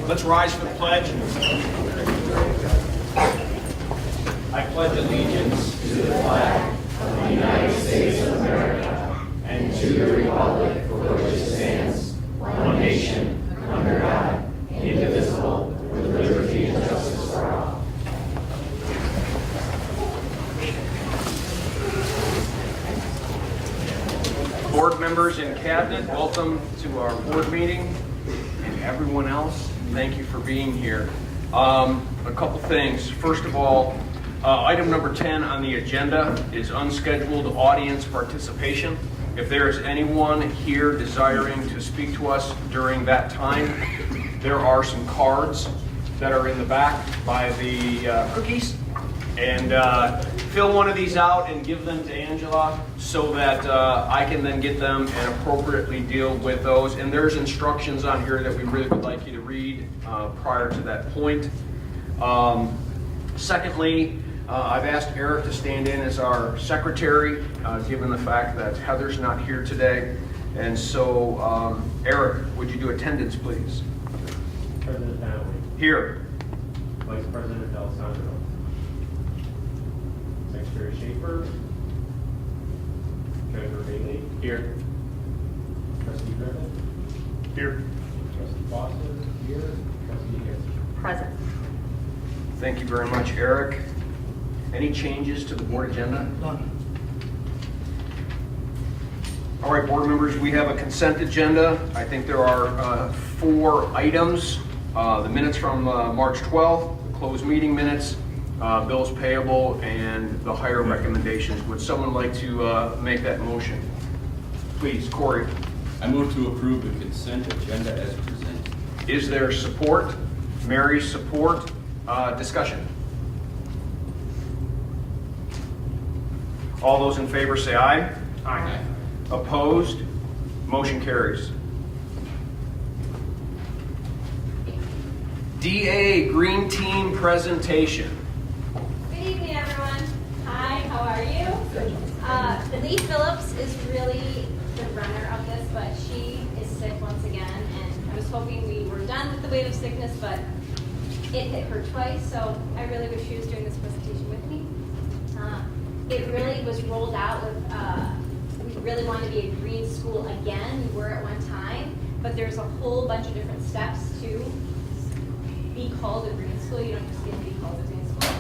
Let's rise for the pledge. I pledge allegiance to the flag of the United States of America and to the republic for which it stands, one nation, under God, indivisible, with liberty and justice for all. Board members and cabinet, welcome to our board meeting, and everyone else, thank you for being here. A couple things. First of all, item number 10 on the agenda is unscheduled audience participation. If there is anyone here desiring to speak to us during that time, there are some cards that are in the back by the cookies. And fill one of these out and give them to Angela so that I can then get them and appropriately deal with those. And there's instructions on here that we really would like you to read prior to that point. Secondly, I've asked Eric to stand in as our secretary, given the fact that Heather's not here today. And so, Eric, would you do attendance, please? President Donnelly. Here. Vice President Alessandro. Secretary Schaefer. Treasurer Bailey. Here. Trustee Griffin. Here. Trustee Foster. Here. Trustee Hanson. Present. Thank you very much, Eric. Any changes to the board agenda? None. All right, board members, we have a consent agenda. I think there are 4 items. The minutes from March 12th, the closed meeting minutes, bills payable, and the hire recommendations. Would someone like to make that motion? Please, Corey. I move to approve the consent agenda as presented. Is there support? Mary's support. Discussion. All those in favor say aye. Aye. Opposed? Motion carries. DA Green Team presentation. Good evening, everyone. Hi, how are you? Lee Phillips is really the runner of this, but she is sick once again, and I was hoping we were done with the weight of sickness, but it hit her twice, so I really wish she was doing this presentation with me. It really was rolled out with, we really want to be a green school again. We were at one time, but there's a whole bunch of different steps to be called a green school. You don't just get to be called a green school.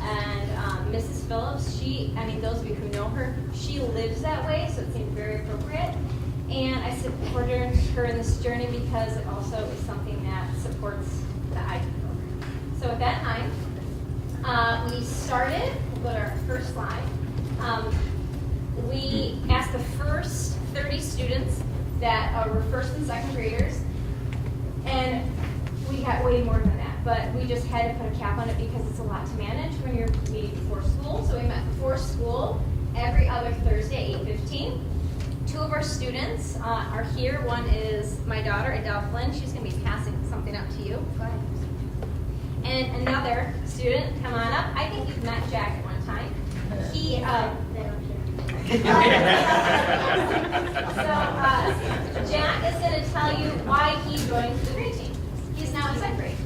And Mrs. Phillips, those of you who know her, she lives that way, so it seemed very appropriate. And I supported her in this journey because it also is something that supports the IT program. So at that time, we started, we'll go to our first slide. We asked the first 30 students that were first and second graders, and we got way more than that, but we just had to put a cap on it because it's a lot to manage when you're meeting before school. So we met before school every other Thursday at 8:15. 2 of our students are here. One is my daughter, Adele Flynn. She's going to be passing something up to you. Go ahead. And another student, come on up. I think you've met Jack at one time. He, Jack is going to tell you why he joined the green team. He's now in second grade.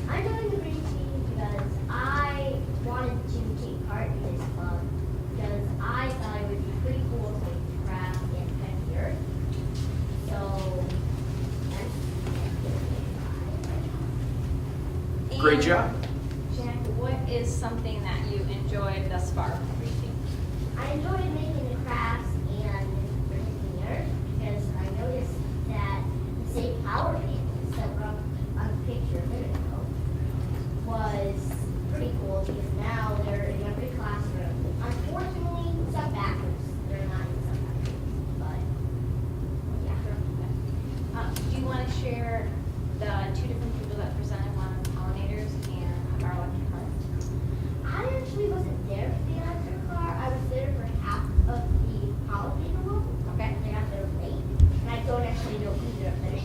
I joined the green team because I wanted to take part in this club because I thought it would be pretty cool to craft and pet here. So that's Great job. Jack, what is something that you enjoyed thus far with the green team? I enjoyed making the crafts and bringing here because I noticed that the same power panels that were up on the picture a minute ago was pretty cool because now they're in every classroom. Unfortunately, some bathrooms, they're not in some bathrooms, but yeah. Do you want to share the two different people that presented, one on pollinators and our electric car? I actually wasn't there for the electric car. I was there for half of the pollinator one. Okay. And I got there late. And I don't actually know either of their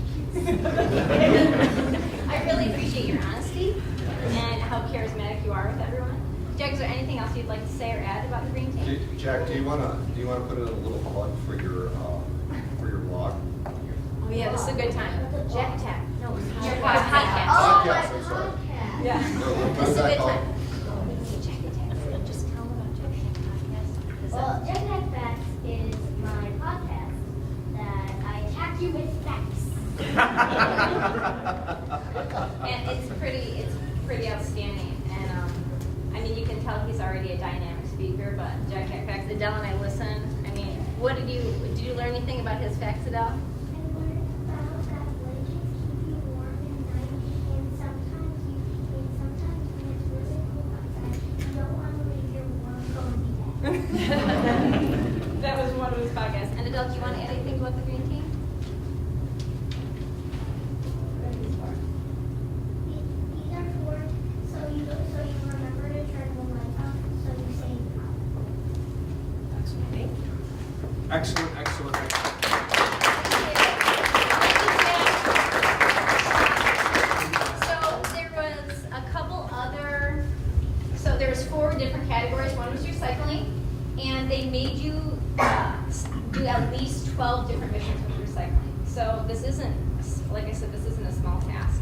I really appreciate your honesty and how charismatic you are with everyone. Jack, is there anything else you'd like to say or add about the green team? Jack, do you wanna put in a little plug for your blog? Oh yeah, this is a good time. Jack Attack. No, your Oh, podcast. my Podcast, I'm sorry. podcast. Yeah. No, what This is is a that good called? time. Jack Attack. Just tell them about Jack Attack podcast. Well, Jetpack Facts is my podcast that I attack you with facts. And it's pretty outstanding. And I mean, you can tell he's already a dynamic speaker. But Jack Attack Facts, Adele and I listened. I mean, did you learn anything about his facts, Adele? I learned about that legends keep you warm at night, and sometimes when it's really cold outside, you don't want to leave your warm cozy bed. That was one of his podcasts. And Adele, do you want to add anything about the green team? These are for so you remember to turn the light off so you save power. Excellent, excellent, excellent. So there was 4 different categories. One was recycling, and they made you do at least 12 different missions with recycling. So this isn't, like I said, this isn't a small task.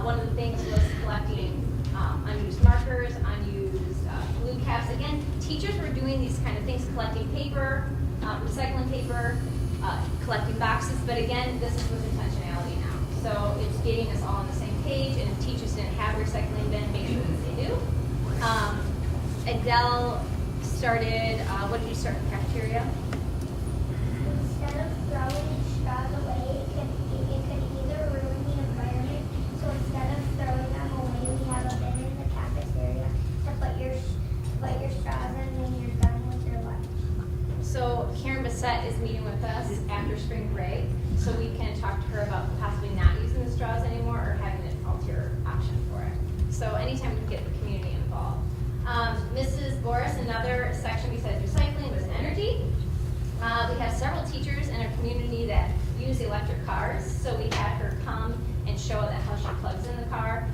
One of the things was collecting unused markers, unused glue caps. Again, teachers were doing these kind of things, collecting paper, recycling paper, collecting boxes, but again, this is with intentionality now. So it's getting us all on the same page, and if teachers didn't have a recycling bin, make sure that they do. Adele started, what did you start in the cafeteria? Instead of throwing straws away, it could either ruin the environment. So instead of throwing them away, we have a bin in the cafeteria to put your straws in when you're done with your lunch. So Karen Bissett is meeting with us after spring break, so we can talk to her about possibly not using the straws anymore or having an ulterior option for it. So anytime we can get the community involved. Mrs. Boris, another section besides recycling was energy. We have several teachers in our community that use electric cars, so we had her come and show that how she plugs in the car.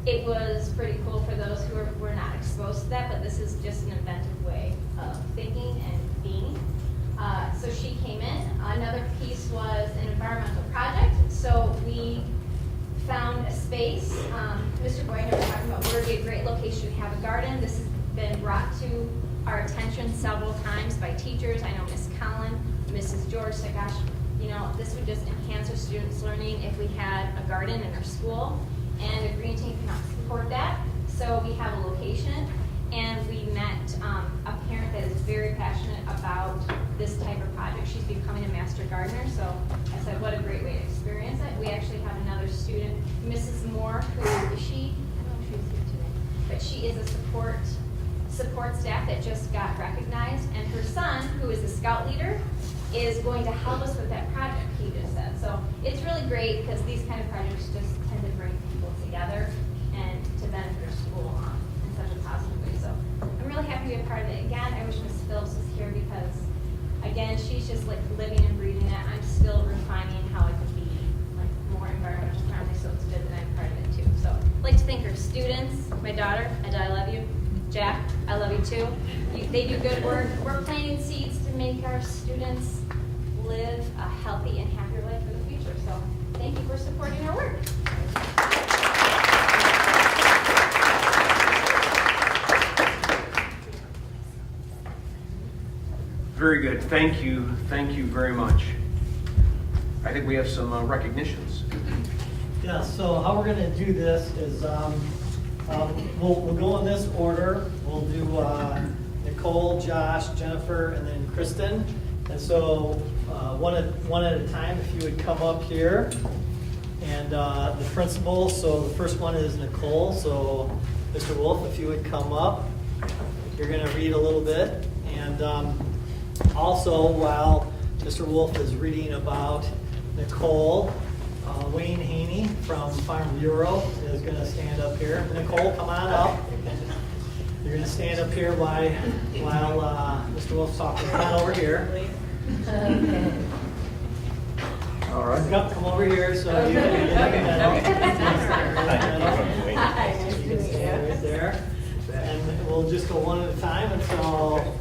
It was pretty cool for those who were not exposed to that, but this is just an inventive way of thinking and being. So she came in. Another piece was an environmental project. So we found a space. Mr. Boyner was talking about where would be a great location to have a garden. This has been brought to our attention several times by teachers. I know Miss Collin, Mrs. George said, gosh, you know, this would just enhance our students' learning if we had a garden in our school. And the green team cannot support that. So we have a location, and we met a parent that is very passionate about this type of project. She's becoming a master gardener, so I said, what a great way to experience it. We actually have another student, Mrs. Moore, who is she? I don't know if she was here today, but she is a support staff that just got recognized, and her son, who is a scout leader, is going to help us with that project, he just said. So it's really great because these kind of projects just tend to bring people together and to benefit their school in such a positive way. So I'm really happy to be a part of it. Again, I wish Ms. Phillips was here because, again, she's just like living and breathing that. I'm still refining how it could be like more environmental friendly, so it's good that I'm part of it too. So I'd like to thank her students, my daughter, Ada, I love you, Jack, I love you too. They do good work. We're planting seeds to make our students live a healthy and happier life for the future. So thank you for supporting our work. Very good. Thank you. Thank you very much. I think we have some recognitions. Yeah, so how we're gonna do this is, we'll go in this order. We'll do Nicole, Josh, Jennifer, and then Kristen. And so, one at a time, if you would come up here. And the principal, so the first one is Nicole. So, Mr. Wolf, if you would come up. You're gonna read a little bit. And also, while Mr. Wolf is reading about Nicole, Wayne Haney from Farm Bureau is going to stand up here. Nicole, come on up. You're going to stand up here while Mr. Wolf's talking. Come on over here. All right. Come over here so you can get You can stand right there. And we'll just go one at a time until...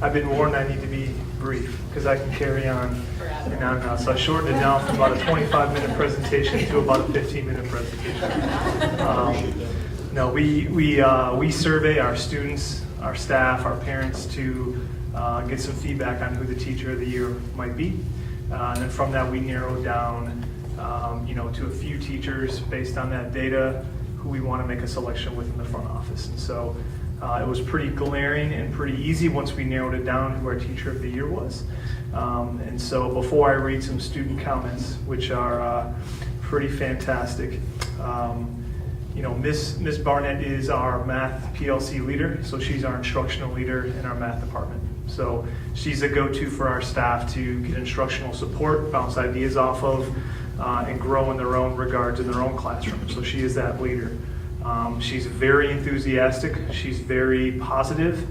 I've been warned I need to be brief because I can carry on and on and on. So I shortened it down from about a 25-minute presentation to about a 15-minute presentation. No, we survey our students, our staff, our parents to get some feedback on who the teacher of the year might be. And then from that, we narrow down, to a few teachers based on that data who we want to make a selection with in the front office. And so it was pretty glaring and pretty easy once we narrowed it down who our teacher of the year was. And so before I read some student comments, which are pretty fantastic, Miss Barnett is our math PLC leader, so she's our instructional leader in our math department. So she's a go-to for our staff to get instructional support, bounce ideas off of, and grow in their own regards in their own classroom. So she is that leader. She's very enthusiastic, she's very positive,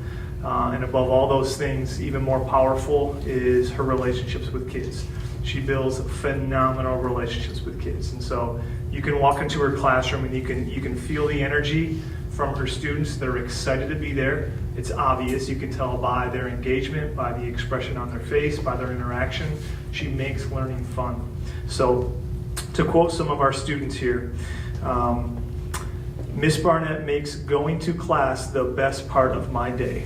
and above all those things, even more powerful is her relationships with kids. She builds phenomenal relationships with kids. And so you can walk into her classroom and you can feel the energy from her students. They're excited to be there. It's obvious. You can tell by their engagement, by the expression on their face, by their interaction. She makes learning fun. So to quote some of our students here, Miss Barnett makes going to class the best part of my day.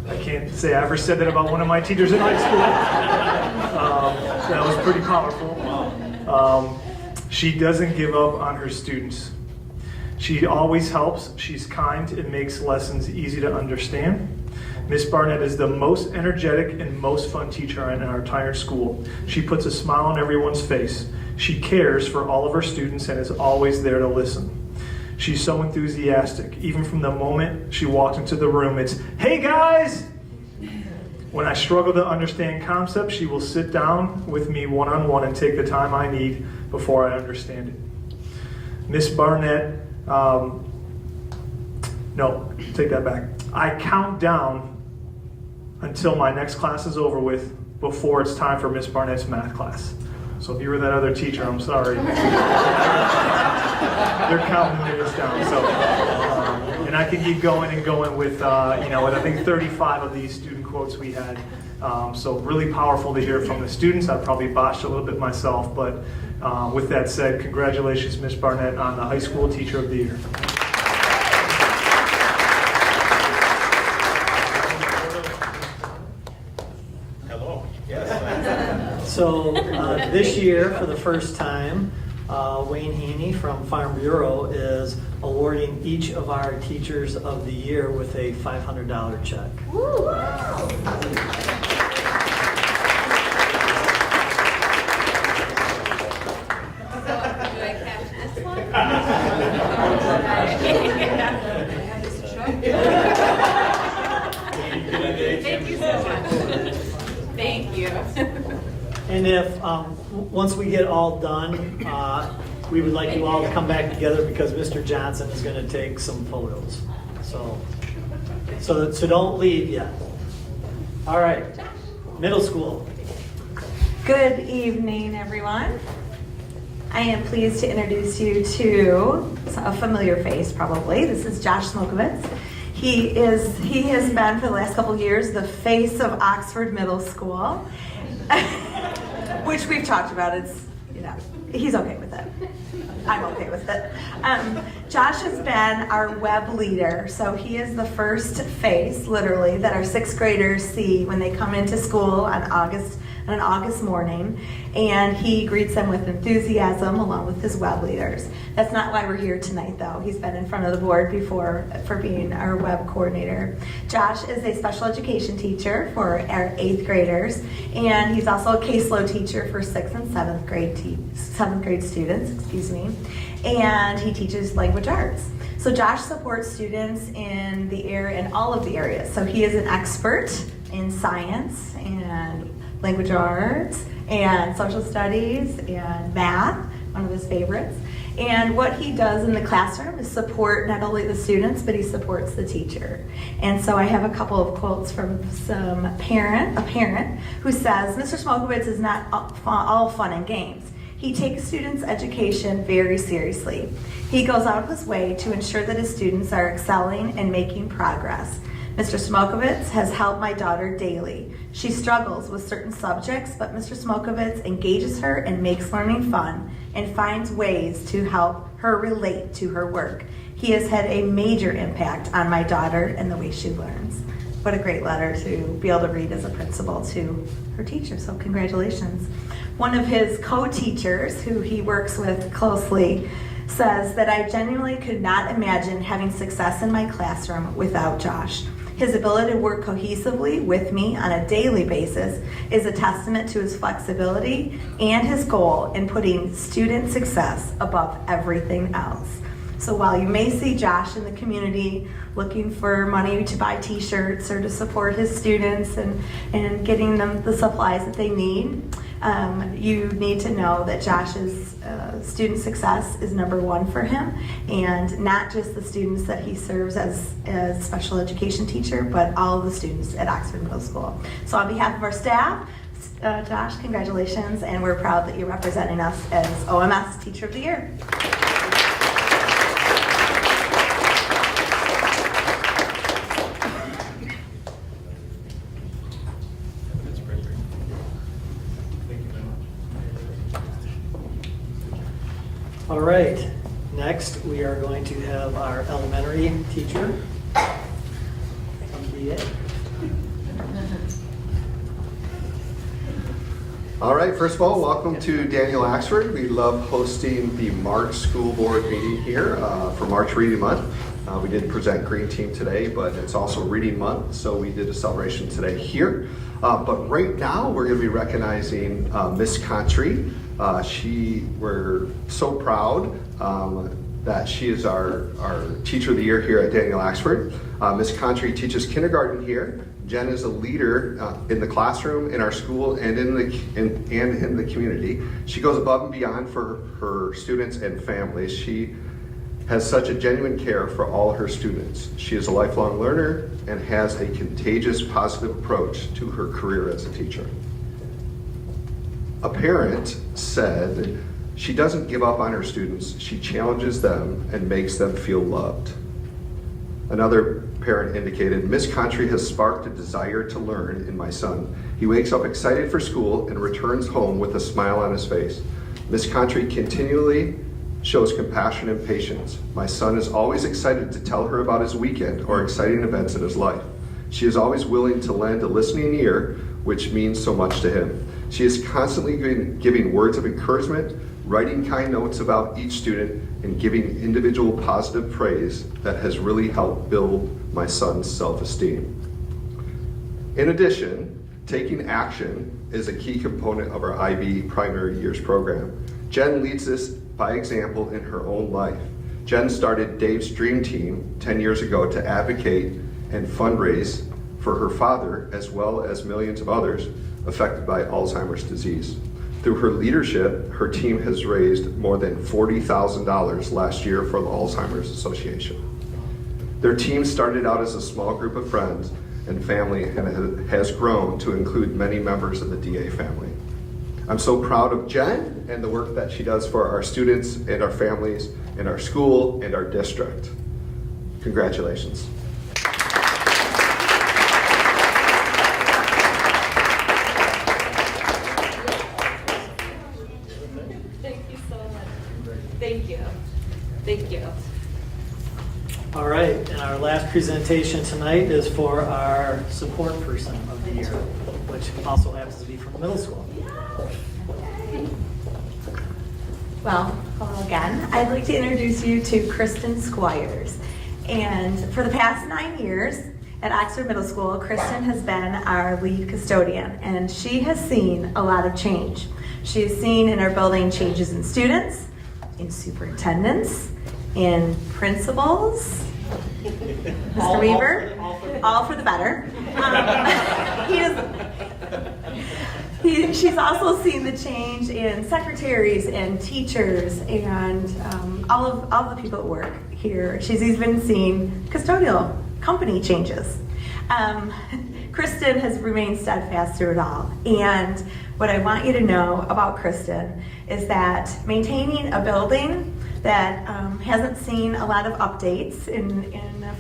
I can't say I ever said that about one of my teachers in high school. That was pretty powerful. She doesn't give up on her students. She always helps. She's kind and makes lessons easy to understand. Miss Barnett is the most energetic and most fun teacher in our entire school. She puts a smile on everyone's face. She cares for all of her students and is always there to listen. She's so enthusiastic. Even from the moment she walked into the room, it's, "Hey guys!" When I struggle to understand concepts, she will sit down with me one-on-one and take the time I need before I understand it. Miss Barnett, no, take that back. I count down until my next class is over with before it's time for Miss Barnett's math class. So if you were that other teacher, I'm sorry. They're counting minutes down. So, and I can keep going and going with, I think 35 of these student quotes we had. So really powerful to hear from the students. I probably botched a little bit myself, but with that said, congratulations, Miss Barnett, on the High School Teacher of the Year. Hello. So this year, for the first time, Wayne Haney from Farm Bureau is awarding each of our Teachers of the Year with a $500 check. Woo! Thank you so much. Thank you. And if, once we get all done, we would like you all to come back together because Mr. Johnson is going to take some photos. So don't leave yet. All right, middle school. Good evening, everyone. I am pleased to introduce you to a familiar face, probably. This is Josh Smokowitz. He has been for the last couple of years the face of Oxford Middle School, which we've talked about. It's, he's okay with it. I'm okay with it. Josh has been our web leader, so he is the first face, literally, that our sixth graders see when they come into school on an August morning, and he greets them with enthusiasm along with his web leaders. That's not why we're here tonight, though. He's been in front of the board before for being our web coordinator. Josh is a special education teacher for our 8th graders, and he's also a caseload teacher for 6th and 7th grade students, and he teaches language arts. So Josh supports students in all of the areas. So he is an expert in science and language arts and social studies and math, one of his favorites. And what he does in the classroom is support not only the students, but he supports the teacher. And so I have a couple of quotes from a parent who says, Mr. Smokowitz is not all fun and games. He takes students' education very seriously. He goes out of his way to ensure that his students are excelling and making progress. Mr. Smokowitz has helped my daughter daily. She struggles with certain subjects, but Mr. Smokowitz engages her and makes learning fun and finds ways to help her relate to her work. He has had a major impact on my daughter and the way she learns. What a great letter to be able to read as a principal to her teacher, so congratulations. One of his co-teachers, who he works with closely, says that I genuinely could not imagine having success in my classroom without Josh. His ability to work cohesively with me on a daily basis is a testament to his flexibility and his goal in putting student success above everything else. So while you may see Josh in the community looking for money to buy t-shirts or to support his students and getting them the supplies that they need, you need to know that Josh's student success is number one for him, and not just the students that he serves as a special education teacher, but all of the students at Oxford Middle School. So on behalf of our staff, Josh, congratulations, and we're proud that you're representing us as OMS Teacher of the Year. All right, next we are going to have our elementary teacher. All right, first of all, welcome to Daniel Oxford. We love hosting the March School Board meeting here for March Reading Month. We did present Green Team today, but it's also Reading Month, so we did a celebration today here. But right now, we're going to be recognizing Miss Contry. We're so proud that she is our Teacher of the Year here at Daniel Oxford. Miss Contry teaches kindergarten here. Jen is a leader in the classroom, in our school, and in the community. She goes above and beyond for her students and families. She has such a genuine care for all her students. She is a lifelong learner and has a contagious positive approach to her career as a teacher. A parent said, she doesn't give up on her students, she challenges them and makes them feel loved. Another parent indicated, Miss Contry has sparked a desire to learn in my son. He wakes up excited for school and returns home with a smile on his face. Miss Contry continually shows compassion and patience. My son is always excited to tell her about his weekend or exciting events in his life. She is always willing to lend a listening ear, which means so much to him. She is constantly giving words of encouragement, writing kind notes about each student, and giving individual positive praise that has really helped build my son's self-esteem. In addition, taking action is a key component of our IB Primary Years program. Jen leads this by example in her own life. Jen started Dave's Dream Team 10 years ago to advocate and fundraise for her father, as well as millions of others affected by Alzheimer's disease. Through her leadership, her team has raised more than $40,000 last year for the Alzheimer's Association. Their team started out as a small group of friends and family and has grown to include many members of the DA family. I'm so proud of Jen and the work that she does for our students and our families and our school and our district. Congratulations. Thank you so much. Thank you. Thank you. All right, and our last presentation tonight is for our support person of the year, which also happens to be from the middle school. Well, hello again. I'd like to introduce you to Kristen Squires. And for the past 9 years at Oxford Middle School, Kristen has been our lead custodian, and she has seen a lot of change. She has seen in our building changes in students, in superintendents, in principals. Mr. Weaver, all for the better. She's also seen the change in secretaries and teachers and all of the people at work here. She's even seen custodial company changes. Kristen has remained steadfast through it all. And what I want you to know about Kristen is that maintaining a building that hasn't seen a lot of updates in a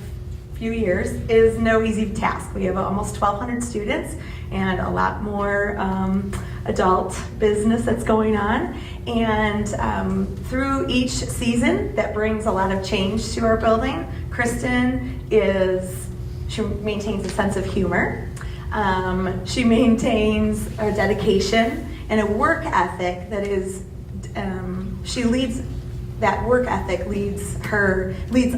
few years is no easy task. We have almost 1,200 students and a lot more adult business that's going on. And through each season that brings a lot of change to our building, she maintains a sense of humor. She maintains a dedication and a work ethic that is, that work ethic leads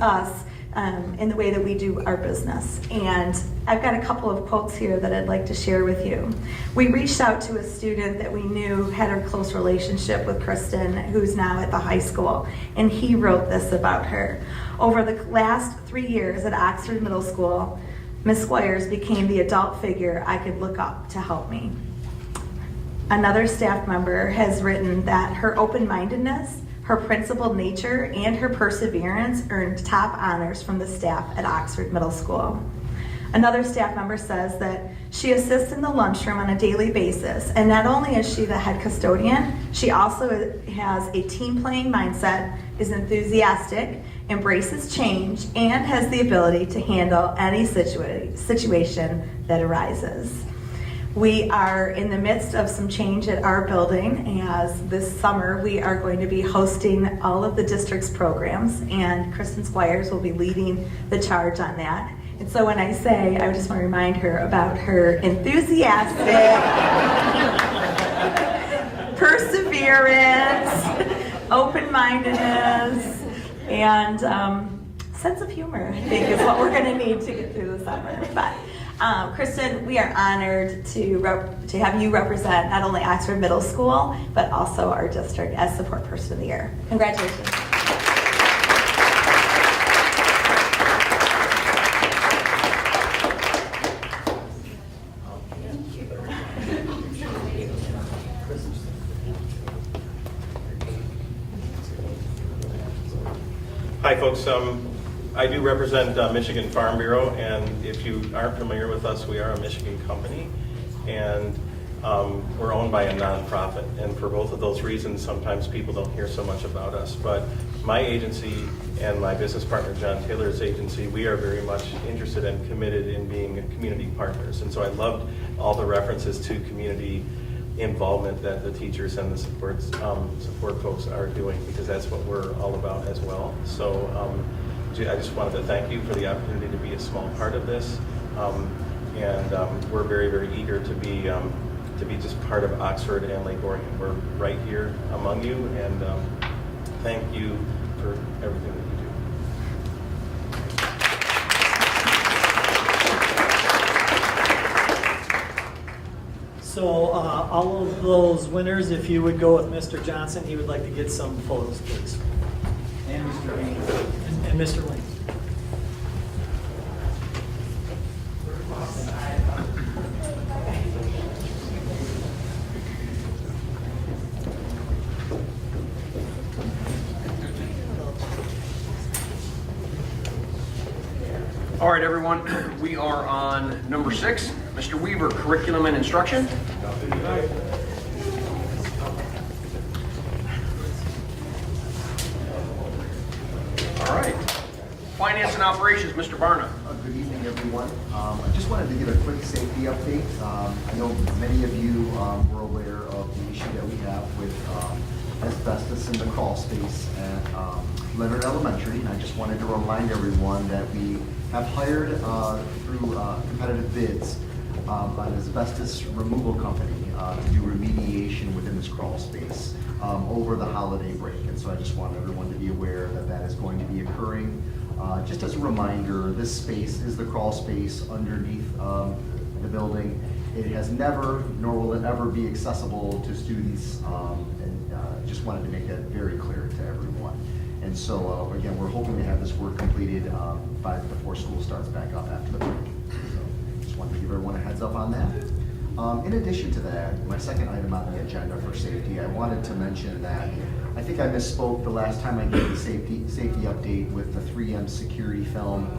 us in the way that we do our business. And I've got a couple of quotes here that I'd like to share with you. We reached out to a student that we knew had a close relationship with Kristen, who's now at the high school, and he wrote this about her. Over the last 3 years at Oxford Middle School, Ms. Squires became the adult figure I could look up to help me. Another staff member has written that her open-mindedness, her principled nature, and her perseverance earned top honors from the staff at Oxford Middle School. Another staff member says that she assists in the lunchroom on a daily basis, and not only is she the head custodian, she also has a team-playing mindset, is enthusiastic, embraces change, and has the ability to handle any situation that arises. We are in the midst of some change at our building, as this summer we are going to be hosting all of the district's programs, and Kristen Squires will be leading the charge on that. And so when I say, I just want to remind her about her enthusiastic, perseverance, open-mindedness, and sense of humor, I think, is what we're going to need to get through the summer. But Kristen, we are honored to have you represent not only Oxford Middle School, but also our district as Support Person of the Year. Congratulations. Hi folks, I do represent Michigan Farm Bureau, and if you aren't familiar with us, we are a Michigan company, and we're owned by a nonprofit, and for both of those reasons sometimes people don't hear so much about us. But my agency and my business partner John Taylor's agency, we are very much interested and committed in being community partners, and so I loved all the references to community involvement that the teachers and the support folks are doing, because that's what we're all about as well. So I just wanted to thank you for the opportunity to be a small part of this, and we're very, very eager to be just part of Oxford and Lake Orion. We're right here among you, and thank you for everything that you do. So all of those winners, if you would go with Mr. Johnson, he would like to get some photos, please. And Mr. Lane. And Mr. Lane. All right, everyone, we are on number 6. Mr. Weaver, curriculum and instruction. Finance and Operations, Mr. Barna. Good evening, everyone. I just wanted to give a quick safety update. I know many of you were aware of the issue that we have with asbestos in the crawl space at Leonard Elementary. And I just wanted to remind everyone that we have hired through competitive bids an asbestos removal company to do remediation within this crawl space over the holiday break. And so I just want everyone to be aware that that is going to be occurring. Just as a reminder, this space is the crawl space underneath the building. It has never, nor will it ever be accessible to students, and just wanted to make that very clear to everyone. And so, again, we're hoping to have this work completed before school starts back up after the break. So, just wanted to give everyone a heads up on that. In addition to that, my second item on the agenda for safety, I wanted to mention that I think I misspoke the last time I gave the safety update with the 3M security film.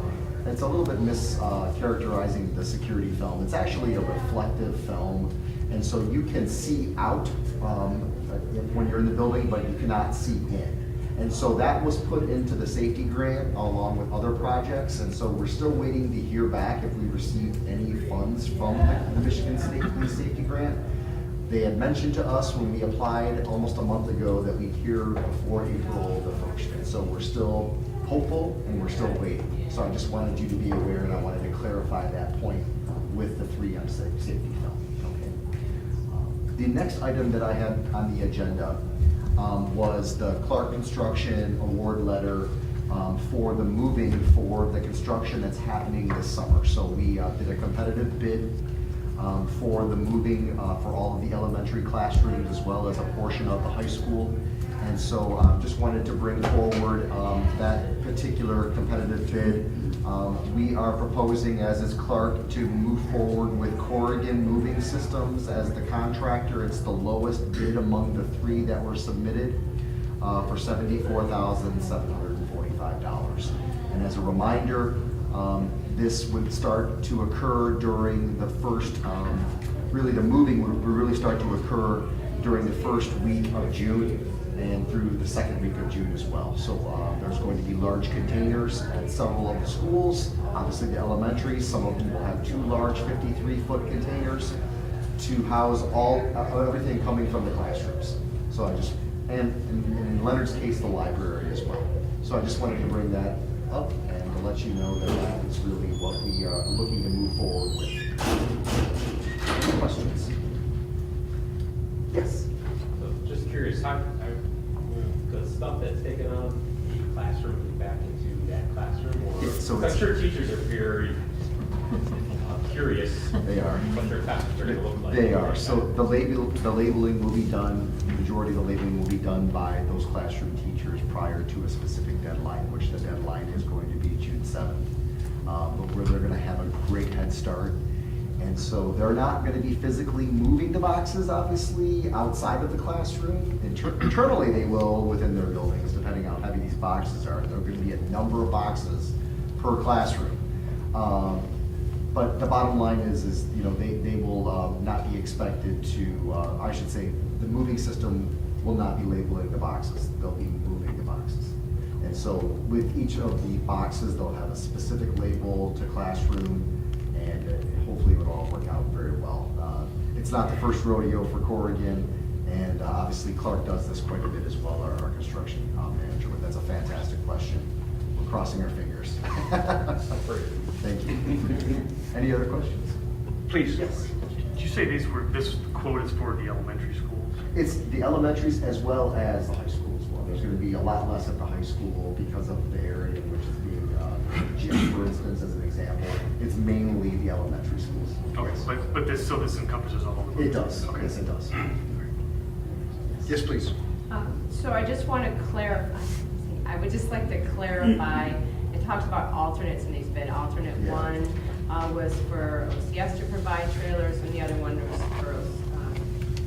It's a little bit mischaracterizing the security film. It's actually a reflective film, and so you can see out when you're in the building, but you cannot see in. And so that was put into the safety grant along with other projects, and so we're still waiting to hear back if we received any funds from the Michigan State Police Safety Grant. They had mentioned to us when we applied almost a month ago that we'd hear before April the 1st. And so we're still hopeful and we're still waiting. So I just wanted you to be aware, and I wanted to clarify that point with the 3M safety film. Okay. The next item that I had on the agenda was the Clark Construction award letter for the moving for the construction that's happening this summer. So we did a competitive bid for the moving for all of the elementary classrooms as well as a portion of the high school. And so just wanted to bring forward that particular competitive bid. We are proposing, as is Clark, to move forward with Corrigan Moving Systems as the contractor. It's the lowest bid among the three that were submitted for $74,745. And as a reminder, this would start to occur during the first, really the moving would really start to occur during the first week of June and through the second week of June as well. So there's going to be large containers at several of the schools, obviously the elementary. Some of them will have 2 large 53-foot containers to house everything coming from the classrooms. So I just, and in Leonard's case, the library as well. So I just wanted to bring that up and to let you know that that is really what we are looking to move forward with. Any questions? Yes. So just curious, how the stuff that's taken out of the classroom is back into that classroom? Or, Yeah, so I'm sure teachers are very curious. They are. What their classrooms are going to look like. They are. So the labeling will be done, the majority of the labeling will be done by those classroom teachers prior to a specific deadline, which the deadline is going to be June 7th. But where they're going to have a great head start. And so they're not going to be physically moving the boxes, obviously, outside of the classroom. Internally, they will within their buildings, depending on how heavy these boxes are. There are going to be a number of boxes per classroom. But the bottom line is you know, they will not be expected to, I should say, the moving system will not be labeling the boxes. They'll be moving the boxes. And so with each of the boxes, they'll have a specific label to classroom, and hopefully it will all work out very well. It's not the first rodeo for Corrigan, and obviously Clark does this quite a bit as well, our construction manager, but that's a fantastic question. We're crossing our fingers. Thank you. Any other questions? Please. Yes. Did you say this quote is for the elementary schools? It's the elementaries as well as the high school as well. There's going to be a lot less at the high school because of the area in which it's being gym, for instance, as an example. It's mainly the elementary schools. Okay, but this encompasses all of them? It does. Okay. Yes, it does. Yes, please. So I just want to clarify, I would just like to clarify, it talks about alternates in these bids. Alternate Yeah. one was for OCS to provide trailers, and the other one was for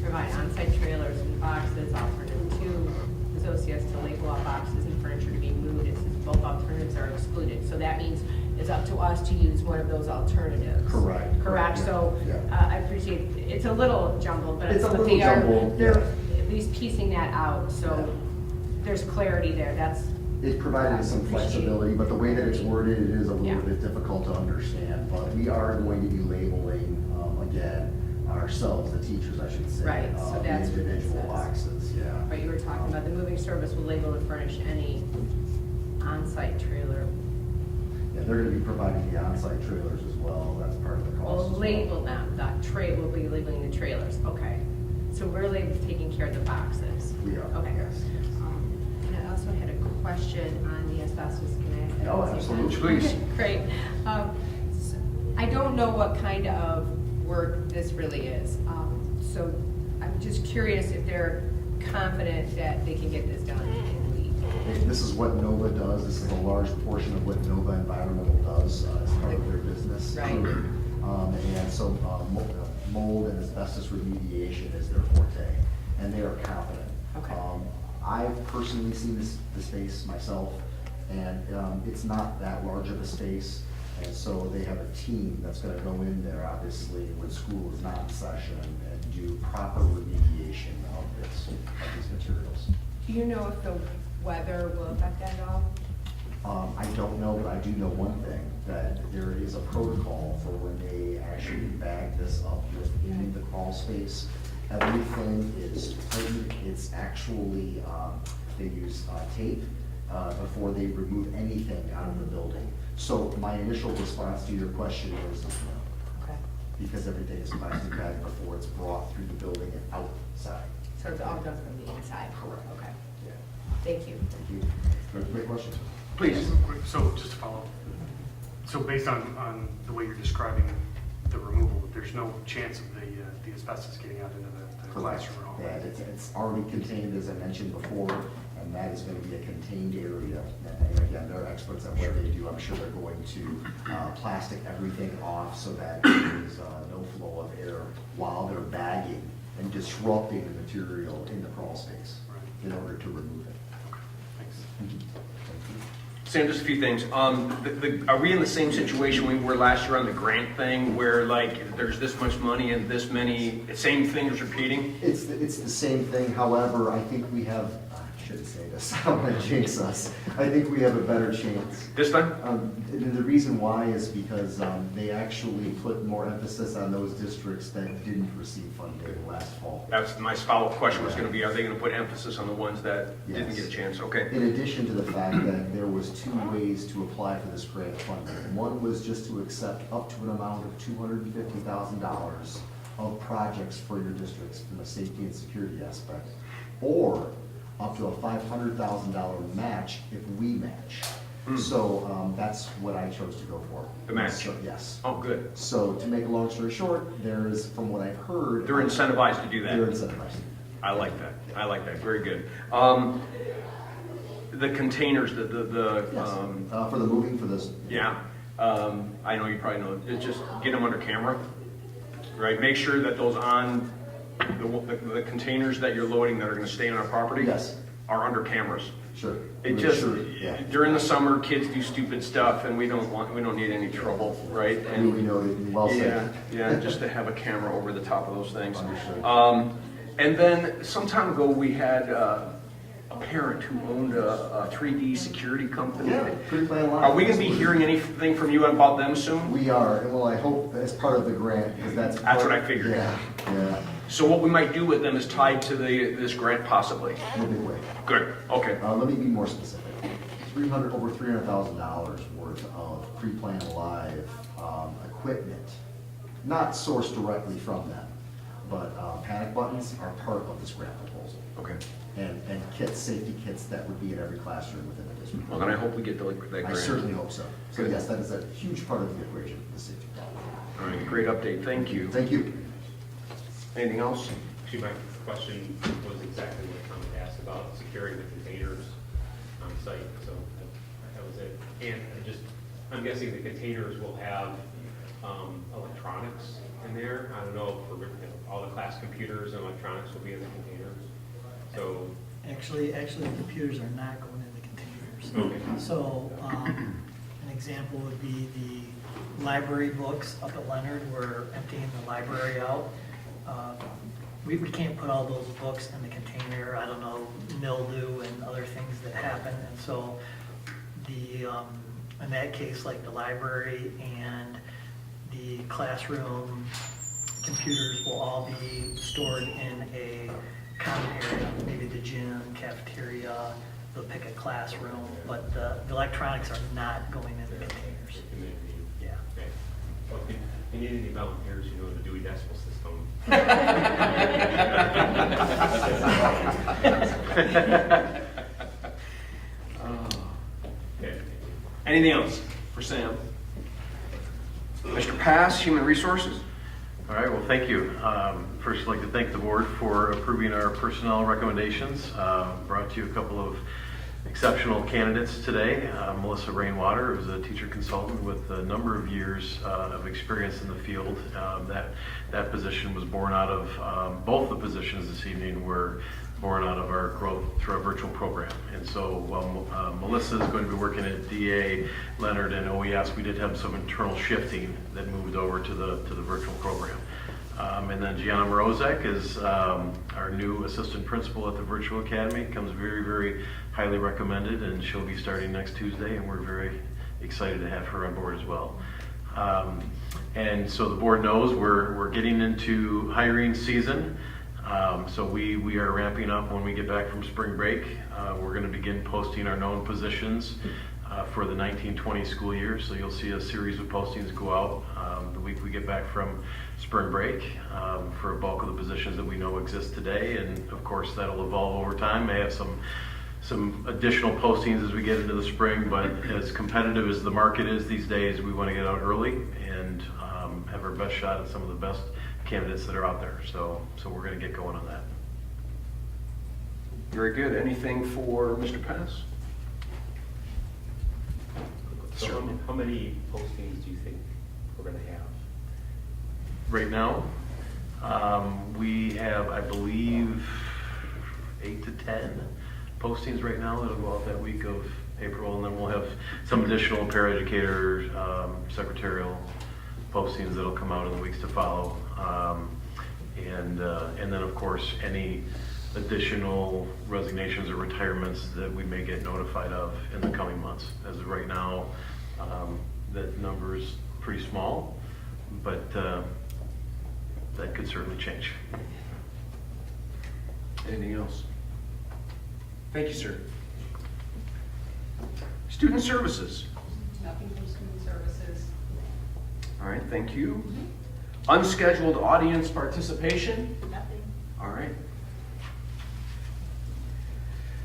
provide on-site trailers and boxes. Alternate two is OCS to label all boxes and furniture to be moved. It says both alternatives are excluded. So that means it's up to us to use one of those alternatives. Correct. Correct. Yeah. So Yeah. I appreciate, it's a little jumbled, but It's a but little jumbled, they're yeah. at least piecing that out. So Yeah. there's clarity there. That's It provided some flexibility, but the way that it's worded, it is a little bit difficult to understand. But we are going to be labeling, again, ourselves, the teachers, I should say. Right, so the that's what it individual says. boxes, yeah. But you were talking about the moving service will label and furnish any on-site trailer. Yeah, they're gonna be providing the on-site trailers as well, that's part of the cost. Will as well. label them, that tray will be labeling the trailers, okay. So we're taking care of the boxes. We are, Okay. yes. And I also had a question on the asbestos, can I ask that? Oh, at the same time? absolutely. Please. Great. I don't know what kind of work this really is. So I'm just curious if they're confident that they can get this done in a week. This is what NOVA does, this is a large portion of what NOVA Environmental does as part of their business. Right. And so mold and asbestos remediation is their forte, and they are confident. Okay. I've personally seen the space myself, and it's not that large of a space. And so they have a team that's gonna go in there, obviously, when school is not in session, and do proper remediation of these materials. Do you know if the weather will affect that at all? I don't know, but I do know one thing, that there is a protocol for when they actually bag this up within the crawl space. Everything is tightened, it's actually, they use tape before they remove anything out of the building. So my initial response to your question is no, Okay. because everything is plastic bagged before it's brought through the building and outside. So it's all done from the inside? Correct. Okay. Yeah. Thank you. Thank you. Great question. Please. So just to follow up, so based on the way you're describing the removal, there's no chance of the asbestos getting out into the classroom at all? Yeah, it's already contained, as I mentioned before, and that is going to be a contained area. And again, they're experts at what they do. I'm sure they're going to plastic everything off so that there is no flow of air while they're bagging and disrupting the material in the crawl space in order to remove it. Okay, thanks. Thank you. Sam, just a few things. Are we in the same situation we were last year on the grant thing, where like there's this much money and this many, same thing is repeating? It's the same thing, however, I think we have, I shouldn't say this, I don't want to jinx us. I think we have a better chance. This time? And the reason why is because they actually put more emphasis on those districts that didn't receive funding last fall. That's my follow-up question was going to be, are they going to put emphasis on the ones that didn't Yes. get a chance? Okay. In addition to the fact that there was 2 ways to apply for this grant funding. One was just to accept up to an amount of $250,000 of projects for your districts from a safety and security aspect, or up to a $500,000 match if we match. So that's what I chose to go for. The match? So, yes. Oh, good. So to make a long story short, there is, from what I've heard. They're incentivized to do that. They're incentivized. I like that. I like that. Very good. The containers, Yes. For the moving for this. yeah. I know you probably know. It's just get them under camera, right? Make sure that those on the containers that you're loading that are going to stay on our property. Yes. Are under cameras. Sure. It just Yeah. during the summer, kids do stupid stuff, and we don't need any trouble, right? And We know that, well said. yeah, just to have a camera over the top of those things. Understood. And then some time ago, we had a parent who owned a 3D security company. Yeah, Pre-Plan Live. Are we going to be hearing anything from you about them soon? We are, and well, I hope as part of the grant, because that's. That's what I figured. Yeah, So what we might do with them is tied to this grant, possibly. in a big way. Good. Okay. Let me be more specific. Over $300,000 worth of Pre-Plan Live equipment, not sourced directly from them, but panic buttons are part of this grant proposal. Okay. And kits, safety kits that would be in every classroom within the district. Well, then I hope we get that grant. I certainly hope so. So Good. yes, that is a huge part of the equation for the safety problem. All right. Great update. Thank you. Thank you. Anything else? Actually, my question was exactly what Tom had asked about securing the containers on site, so that was it. And I'm guessing the containers will have electronics in there. I don't know if all the class computers and electronics will be in the containers. So Actually, the computers are not going in the containers. Okay. So, an example would be the library books up at Leonard. We're emptying the library out. we can't put all those books in the container, I don't know, mildew and other things that happen. And so in that case, like the library and the classroom computers will all be stored in a common area, maybe the gym, cafeteria, they'll pick a classroom, but the electronics are not going in the containers. Yeah. Okay. Well, if you need any volunteers, you know the Dewey Decimal System. Okay. Anything else for Sam? Mr. Pass, Human Resources. All right, well, thank you. First, I'd like to thank the board for approving our personnel recommendations. Brought to you a couple of exceptional candidates today. Melissa Rainwater was a teacher consultant with a number of years of experience in the field. That position was born out of, both the positions this evening were born out of our growth through our virtual program. And so while Melissa is going to be working at DA, Leonard, and OES, we did have some internal shifting that moved over to the virtual program. And then Gianna Morozek is our new assistant principal at the Virtual Academy. Comes very, very highly recommended, and she'll be starting next Tuesday, and we're very excited to have her on board as well. And so the board knows we're getting into hiring season. So we are ramping up when we get back from spring break. We're going to begin posting our known positions for the 1920 school year. So you'll see a series of postings go out the week we get back from spring break for a bulk of the positions that we know exist today. And of course that'll evolve over time. May have some additional postings as we get into the spring, but as competitive as the market is these days, we want to get out early and have our best shot at some of the best candidates that are out there. So we're going to get going on that. Very good. Anything for Mr. Pass? So how many postings do you think we're going to have? Right now, we have, I believe, 8 to 10 postings right now that'll go out that week of April, and then we'll have some additional paraeducator, secretarial postings that'll come out in the weeks to follow. And then, of course, any additional resignations or retirements that we may get notified of in the coming months. As of right now, that number is pretty small, but that could certainly change. Anything else? Thank you, sir. Student Services. Nothing from student services. All right, thank you. Unscheduled audience participation. Nothing. All right.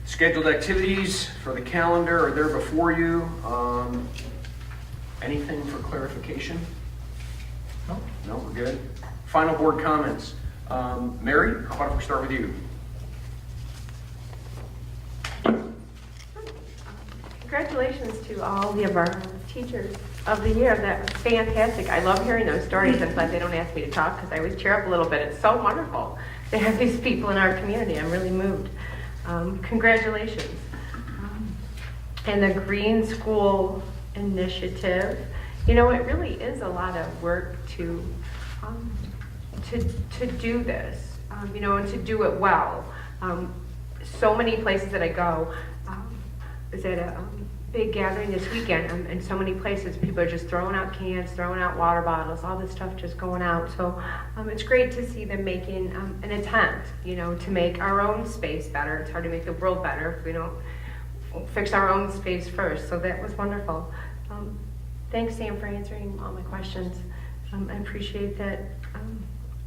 Scheduled activities for the calendar are there before you. Anything for clarification? No? No, we're good. Final board comments. Mary, how about if we start with you? Congratulations to all of our teachers of the year. That was fantastic. I love hearing those stories. I'm glad they don't ask me to talk because I always tear up a little bit. It's so wonderful to have these people in our community. I'm really moved. Congratulations. And the Green School Initiative. You know, it really is a lot of work to do this, you know, and to do it well. So many places that I go, is at a big gathering this weekend, and so many places people are just throwing out cans, throwing out water bottles, all this stuff just going out. So it's great to see them making an attempt, you know, to make our own space better. It's hard to make the world better if we don't fix our own space first. So that was wonderful. Thanks, Sam, for answering all my questions. I appreciate that.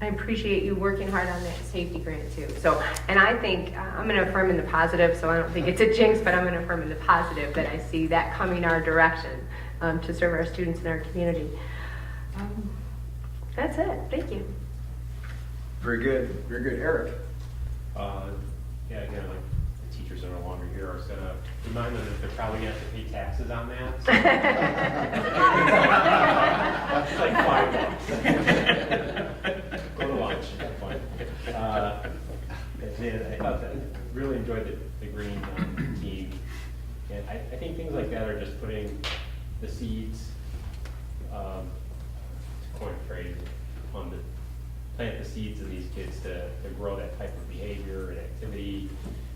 I appreciate you working hard on that safety grant too. So, and I think I'm going to affirm in the positive, so I don't think it's a jinx, but I'm going to affirm in the positive that I see that coming our direction to serve our students in our community. That's it. Thank you. Very good. Very good. Eric? Yeah, again, like the teachers that are no longer here, I was going to remind them that they're probably going to have to pay taxes on that. It's like $5. Go to lunch. Fun. I thought that really enjoyed the green team, and I think things like that are just putting the seeds, to coin a phrase, plant the seeds in these kids to grow that type of behavior and activity,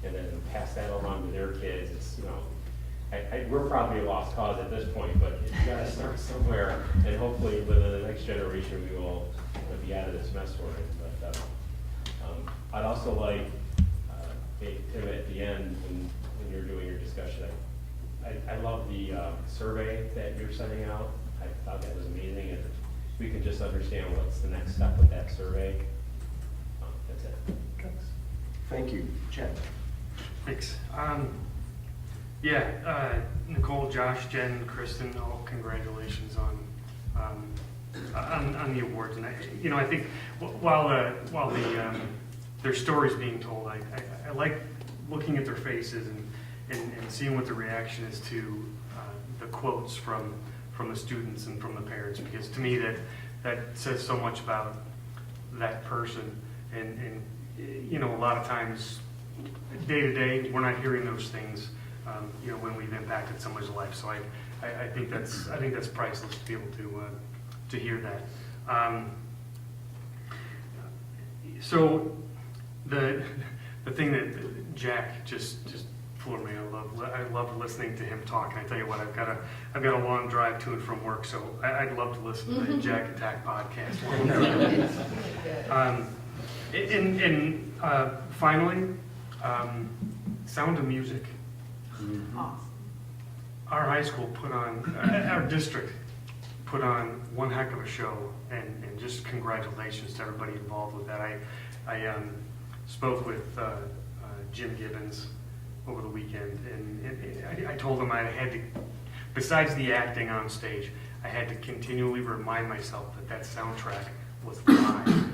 and then pass that along to their kids. It's, you know, we're probably a lost cause at this point, but it's got to start somewhere, and hopefully within the next generation we will be out of this mess we're in. But I'd also like, Tim, at the end, when you're doing your discussion, I love the survey that you're sending out. I thought that was amazing, and we could just understand what's the next step with that survey. That's it. Thanks. Thank you. Chad. Thanks. Nicole, Josh, Jen, Kristen, all congratulations on the awards. And I think while their stories being told, I like looking at their faces and seeing what the reaction is to the quotes from the students and from the parents, because to me that says so much about that person. And a lot of times, day to day, we're not hearing those things. When we've impacted somebody's life, so I think that's priceless to be able to hear that. So the thing that Jack just floored me. I love listening to him talk. And I tell you what, I've got a long drive to and from work, so I'd love to listen to the Jack Attack podcast. Finally, Sound of Music. Awesome. Our high school our district put on one heck of a show, and just congratulations to everybody involved with that. I spoke with Jim Gibbons over the weekend, and I told him I had to, besides the acting on stage, I had to continually remind myself that soundtrack was live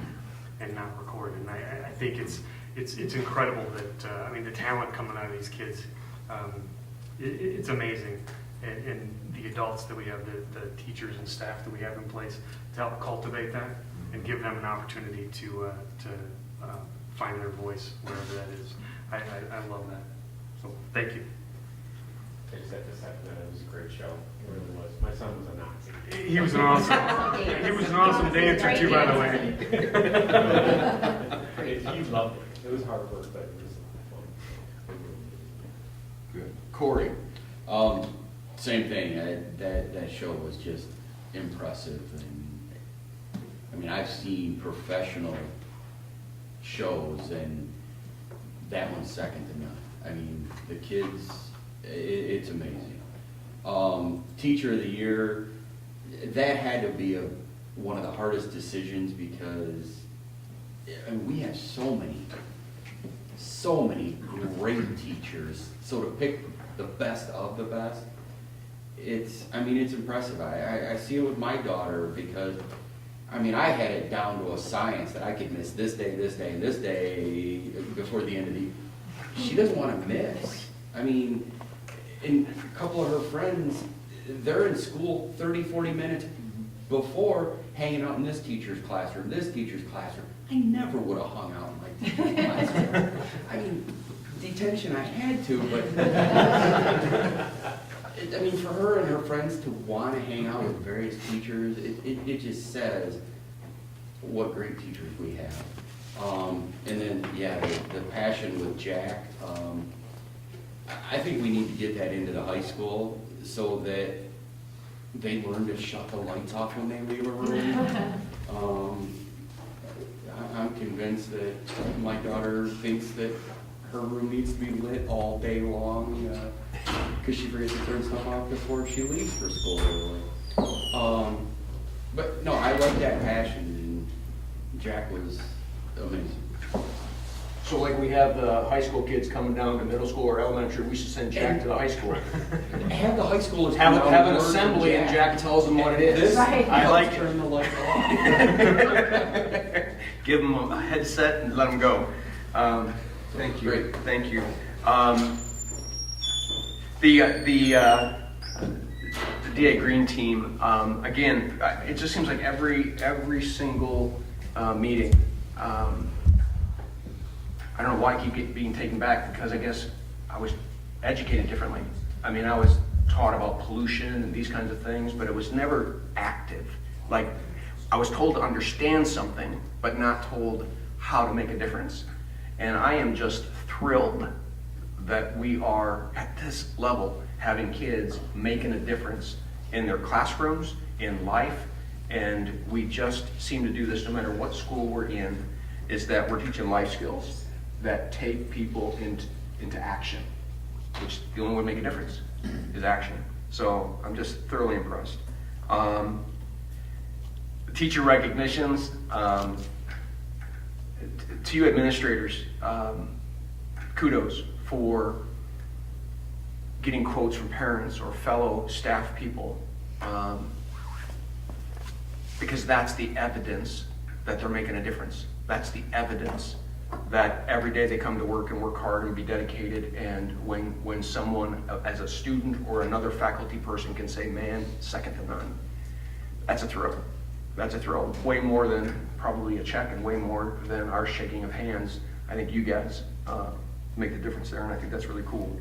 and not recorded. And I think it's incredible that the talent coming out of these kids. It's amazing, and the adults that we have, the teachers and staff that we have in place to help cultivate that and give them an opportunity to find their voice wherever that is. I love that. So thank you. I just have to second that. It was a great show. It really was. My son was a Nazi. He was an awesome dancer too, by the way. He loved it. It was hard work, but it was fun. Good. Corey. Same thing. That show was just impressive, and I've seen professional shows, and that one's second to none. The kids, it's amazing. Teacher of the Year, that had to be one of the hardest decisions, because we have so many great teachers. So to pick the best of the best, it's impressive. I see it with my daughter, because I had it down to a science that I could miss this day, and this day before the end of the year. She doesn't want to miss. And a couple of her friends, they're in school 30, 40 minutes before, hanging out in this teacher's classroom. I never would have hung out in my teacher's classroom. Detention I had to, but for her and her friends to want to hang out with various teachers, it just says what great teachers we have. And then, the passion with Jack, I think we need to get that into the high school so that they learn to shut the lights off when they leave a room. I'm convinced that my daughter thinks that her room needs to be lit all day long, because she forgets to turn stuff off before she leaves for school early. But no, I like that passion, and Jack was amazing. So like we have the high school kids coming down to middle school or elementary, we should send Jack to the high school. Have the high schoolers have an assembly, and Jack tells them what it is. Right. I like it. Turn the light off. Give them a headset and let them go. Thank you. Great. Thank you. The DA Green team, again, it just seems like every single meeting, I don't know why I keep being taken back, because I guess I was educated differently. I was taught about pollution and these kinds of things, but it was never active. Like, I was told to understand something, but not told how to make a difference. And I am just thrilled that we are at this level having kids making a difference in their classrooms, in life, and we just seem to do this no matter what school we're in, is that we're teaching life skills that take people into action, which the only way to make a difference is action. So I'm just thoroughly impressed. Teacher recognitions, to you administrators, kudos for getting quotes from parents or fellow staff people, because that's the evidence that they're making a difference. That's the evidence that every day they come to work and work hard and be dedicated, and when someone as a student or another faculty person can say, man, second to none, that's a thrill. That's a thrill. Way more than probably a check and way more than our shaking of hands. I think you guys make the difference there, and I think that's really cool.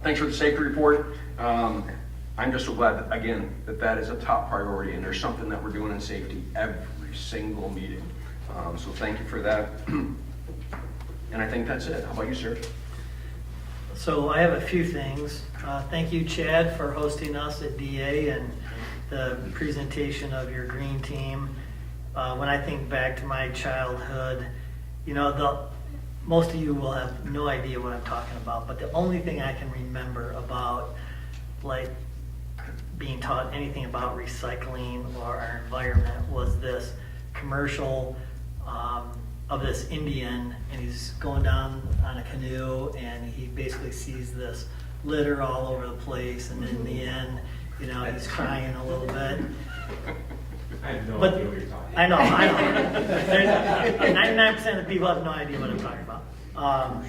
Thanks for the safety report. I'm just so glad that, again, that is a top priority, and there's something that we're doing in safety every single meeting. So thank you for that. And I think that's it. How about you, sir? So I have a few things. Thank you, Chad, for hosting us at DA and the presentation of your green team. When I think back to my childhood, you know, most of you will have no idea what I'm talking about, but the only thing I can remember about, like, being taught anything about recycling or our environment was this commercial of this Indian, and he's going down on a canoe, and he basically sees this litter all over the place, and in the end, you know, he's crying a little bit. I have no But idea what you're talking I about. know. 99% of people have no idea what I'm talking about.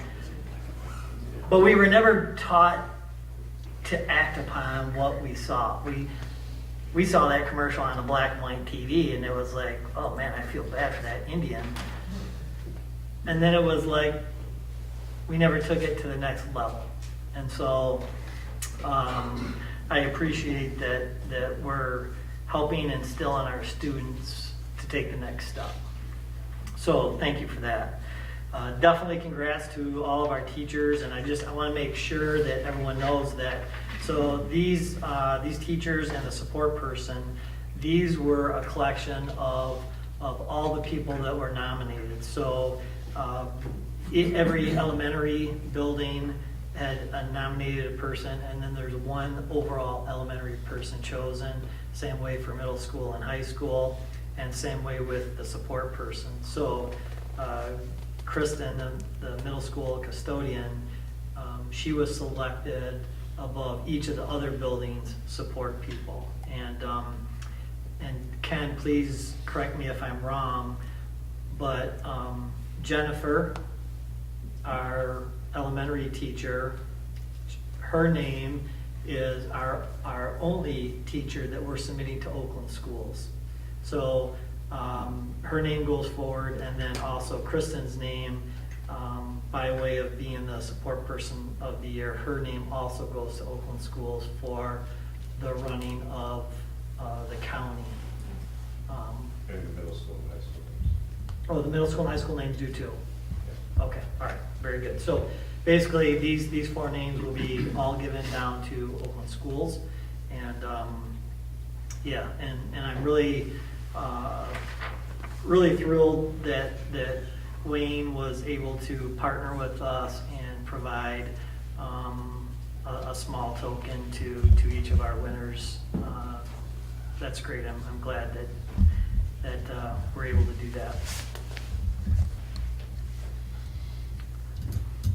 But we were never taught to act upon what we saw. We saw that commercial on a black and white TV, and it was like, oh man, I feel bad for that Indian. And then it was like, we never took it to the next level. And so I appreciate that we're helping instill in our students to take the next step. So thank you for that. Definitely congrats to all of our teachers, and I want to make sure that everyone knows that. So these teachers and the support person, these were a collection of all the people that were nominated. So every elementary building had a nominated person, and then there's one overall elementary person chosen. Same way for middle school and high school, and same way with the support person. So Kristen, the middle school custodian, she was selected above each of the other buildings' support people. And Ken, please correct me if I'm wrong, but Jennifer, our elementary teacher, her name is our only teacher that we're submitting to Oakland schools. So her name goes forward, and then also Kristen's name, by way of being the support person of the year, her name also goes to Oakland schools for the running of the county. And the middle school and high school. Oh, the middle school and high school names do too? Okay, all right, very good. So basically, these four names will be all given down to Oakland schools. And yeah, and I'm really thrilled that Wayne was able to partner with us and provide a small token to each of our winners. That's great. I'm glad that we're able to do that.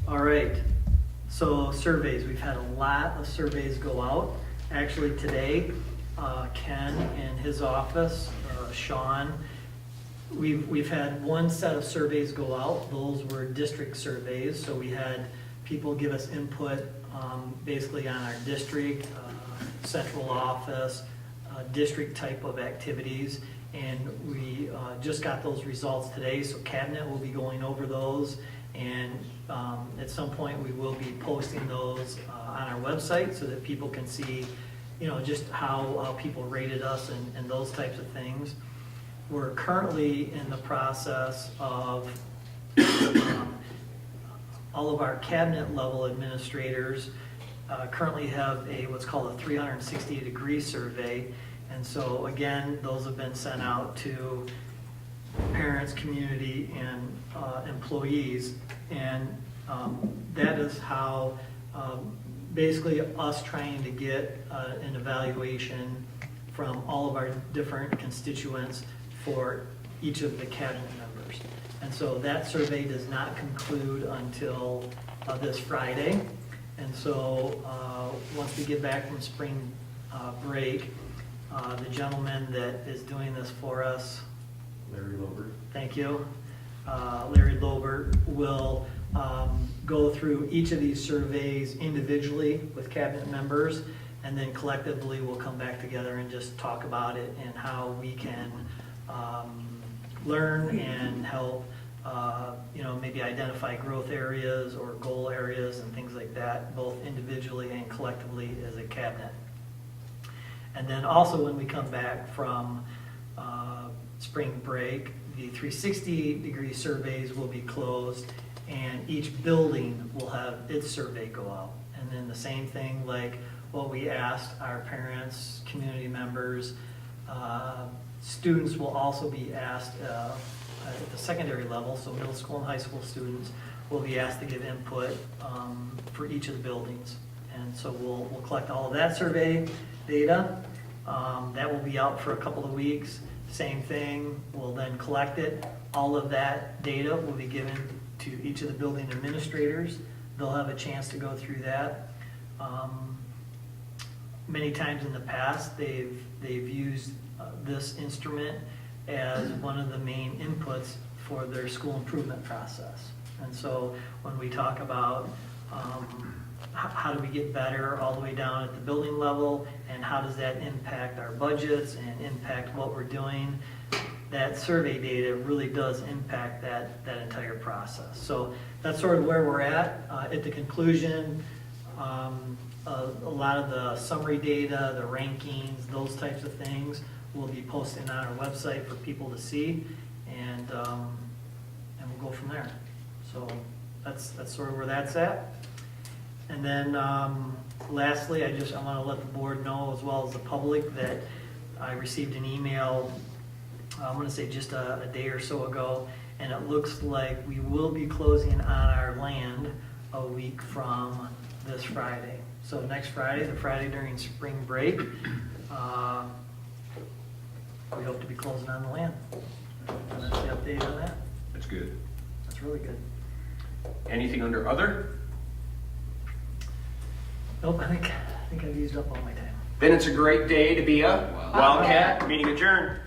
All right, so surveys. We've had a lot of surveys go out. Actually today, Ken in his office, Sean, we've had one set of surveys go out. Those were district surveys. So we had people give us input basically on our district, central office, district type of activities. And we just got those results today. So Cabinet will be going over those. And at some point we will be posting those on our website so that people can see just how people rated us and those types of things. We're currently in the process of all of our cabinet level administrators currently have what's called a 360-degree survey. And so again, those have been sent out to parents, community, and employees. And that is how basically us trying to get an evaluation from all of our different constituents for each of the cabinet members. And so that survey does not conclude until this Friday. And so once we get back from spring break, the gentleman that is doing this for us, Larry Lopez. thank you, Larry Lobert, will go through each of these surveys individually with cabinet members, and then collectively we'll come back together and just talk about it and how we can learn and help maybe identify growth areas or goal areas and things like that, both individually and collectively as a cabinet. And then also when we come back from spring break, the 360-degree surveys will be closed and each building will have its survey go out. And then the same thing like what we asked our parents, community members, students will also be asked at the secondary level, so middle school and high school students will be asked to give input for each of the buildings. And so we'll collect all of that survey data. That will be out for a couple of weeks. Same thing, we'll then collect it. All of that data will be given to each of the building administrators. They'll have a chance to go through that. Many times in the past, they've used this instrument as one of the main inputs for their school improvement process. And so when we talk about how do we get better all the way down at the building level, and how does that impact our budgets and impact what we're doing, that survey data really does impact that entire process. So that's sort of where we're at the conclusion. A lot of the summary data, the rankings, those types of things will be posted on our website for people to see, and we'll go from there. So that's sort of where that's at. And then lastly, I want to let the board know, as well as the public, that I received an email, I'm going to say just a day or so ago, and it looks like we will be closing on our land a week from this Friday. So next Friday, the Friday during spring break, we hope to be closing on the land. And that's the update on that. That's good. That's really good. Anything under other? Nope, I think I've used up all my time. Then it's a great day to be a Wildcat. Meeting adjourned.